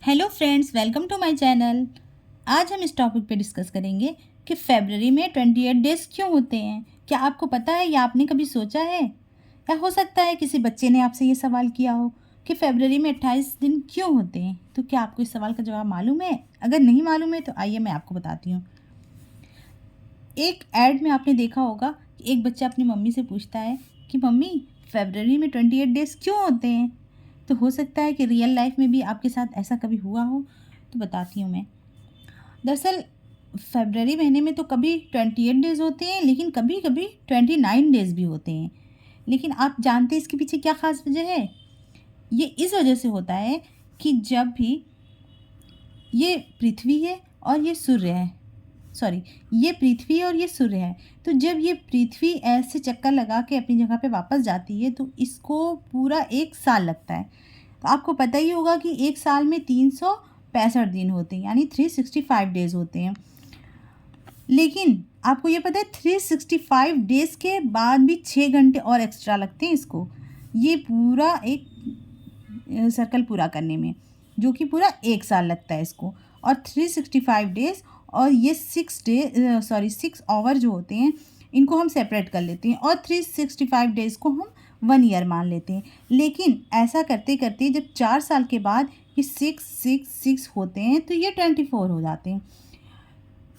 Hello friends, welcome to my channel. आज हम इस टॉपिक पे डिस्कस करेंगे कि फरवरी में 28 डेज़ क्यों होते हैं। क्या आपको पता है या आपने कभी सोचा है, या हो सकता है किसी बच्चे ने आपसे ये सवाल किया हो कि फरवरी में 28 दिन क्यों होते हैं। तो क्या आपको इस सवाल का जवाब मालूम है? अगर नहीं मालूम है तो आइए मैं आपको बताती हूँ। एक ऐड में आपने देखा होगा कि एक बच्चा अपनी मम्मी से पूछता है कि मम्मी, फरवरी में 28 डेज़ क्यों होते हैं। तो हो सकता है कि रियल लाइफ में भी आपके साथ ऐसा कभी हुआ हो। तो बताती हूँ मैं। दरअसल फरवरी महीने में तो कभी 28 डेज़ होते हैं, लेकिन कभी कभी 29 डेज़ भी होते हैं। लेकिन आप जानते हैं इसके पीछे क्या ख़ास वजह है? ये इस वजह से होता है कि जब भी ये पृथ्वी है और ये सूर्य है, सॉरी, ये पृथ्वी है और ये सूर्य है। तो जब ये पृथ्वी ऐसे चक्कर लगा के अपनी जगह पे वापस जाती है तो इसको पूरा एक साल लगता है। तो आपको पता ही होगा कि एक साल में 365 दिन होते हैं, यानी 365 डेज़ होते हैं। लेकिन आपको ये पता है 365 डेज़ के बाद भी 6 घंटे और एक्स्ट्रा लगते हैं इसको, ये पूरा एक सर्कल पूरा करने में, जो कि पूरा एक साल लगता है इसको। और 365 डेज़ और ये 6 आवर जो होते हैं, इनको हम सेपरेट कर लेते हैं और 365 डेज़ को हम 1 ईयर मान लेते हैं। लेकिन ऐसा करते करते जब 4 साल के बाद ये 6 होते हैं तो ये 24 हो जाते हैं।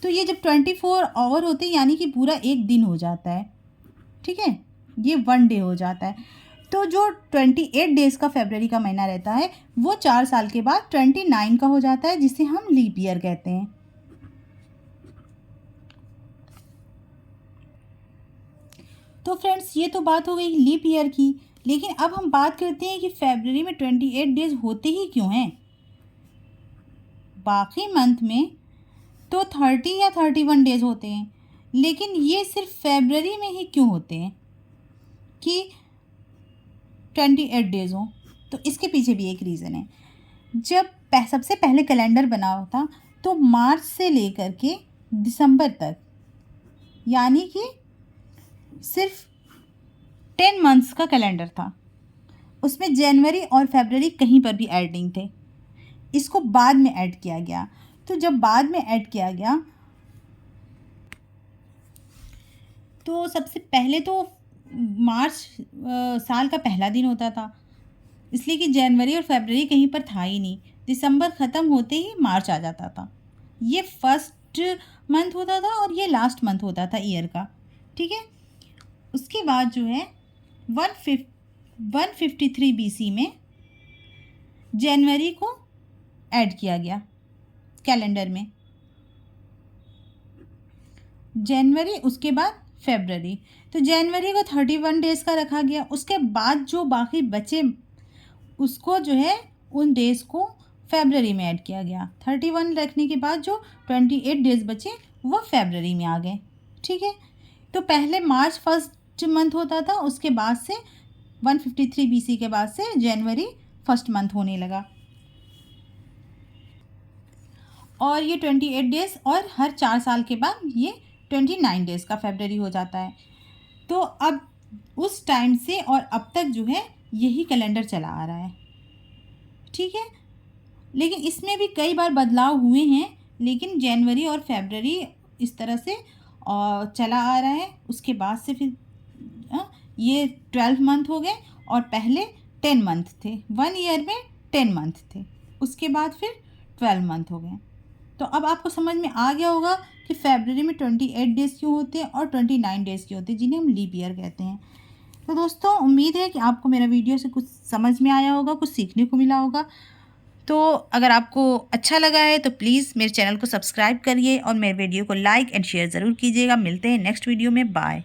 तो ये जब 24 आवर होते हैं यानी कि पूरा एक दिन हो जाता है, ठीक है, ये 1 डे हो जाता है। तो जो 28 डेज़ का फरवरी का महीना रहता है वो 4 साल के बाद 29 का हो जाता है, जिसे हम लीप ईयर कहते हैं। तो फ्रेंड्स, ये तो बात हो गई लीप ईयर की। लेकिन अब हम बात करते हैं कि फरवरी में 28 डेज़ होते ही क्यों हैं। बाकी मंथ में तो 30 या 31 डेज़ होते हैं, लेकिन ये सिर्फ फरवरी में ही क्यों होते हैं कि 28 डेज़ हों। तो इसके पीछे भी एक रीज़न है। जब सबसे पहले कैलेंडर बना था तो मार्च से लेकर के दिसंबर तक, यानी कि सिर्फ 10 मंथ्स का कैलेंडर था। उसमें जनवरी और फरवरी कहीं पर भी ऐड नहीं थे, इसको बाद में ऐड किया गया। तो जब बाद में ऐड किया गया तो सबसे पहले तो मार्च साल का पहला दिन होता था, इसलिए कि जनवरी और फरवरी कहीं पर था ही नहीं। दिसंबर ख़त्म होते ही मार्च आ जाता था। ये फर्स्ट मंथ होता था और ये लास्ट मंथ होता था ईयर का, ठीक है। उसके बाद जो है 153 BC में जनवरी को ऐड किया गया कैलेंडर में। जनवरी, उसके बाद फरवरी। तो जनवरी को 31 डेज़ का रखा गया। उसके बाद जो बाकी बचे उसको जो है उन डेज़ को फरवरी में ऐड किया गया। 31 रखने के बाद जो 28 डेज़ बचे वो फरवरी में आ गए, ठीक है। तो पहले मार्च फर्स्ट मंथ होता था, उसके बाद से 153 BC के बाद से जनवरी फर्स्ट मंथ होने लगा। और ये 28 डेज़ और हर 4 साल के बाद ये 29 डेज़ का फरवरी हो जाता है। तो अब उस टाइम से और अब तक जो है यही कैलेंडर चला आ रहा है, ठीक है। लेकिन इसमें भी कई बार बदलाव हुए हैं, लेकिन जनवरी और फरवरी इस तरह से चला आ रहा है। उसके बाद से फिर ये 12 मंथ हो गए और पहले 10 मंथ थे, 1 ईयर में 10 मंथ थे। उसके बाद फिर 12 मंथ हो गए। तो अब आपको समझ में आ गया होगा कि फरवरी में 28 डेज़ क्यों होते हैं और 29 डेज़ क्यों होते हैं, जिन्हें हम लीप ईयर कहते हैं। तो दोस्तों, उम्मीद है कि आपको मेरा वीडियो से कुछ समझ में आया होगा, कुछ सीखने को मिला होगा। तो अगर आपको अच्छा लगा है तो प्लीज़ मेरे चैनल को सब्सक्राइब करिए और मेरे वीडियो को लाइक एंड शेयर ज़रूर कीजिएगा। मिलते हैं नेक्स्ट वीडियो में। बाय।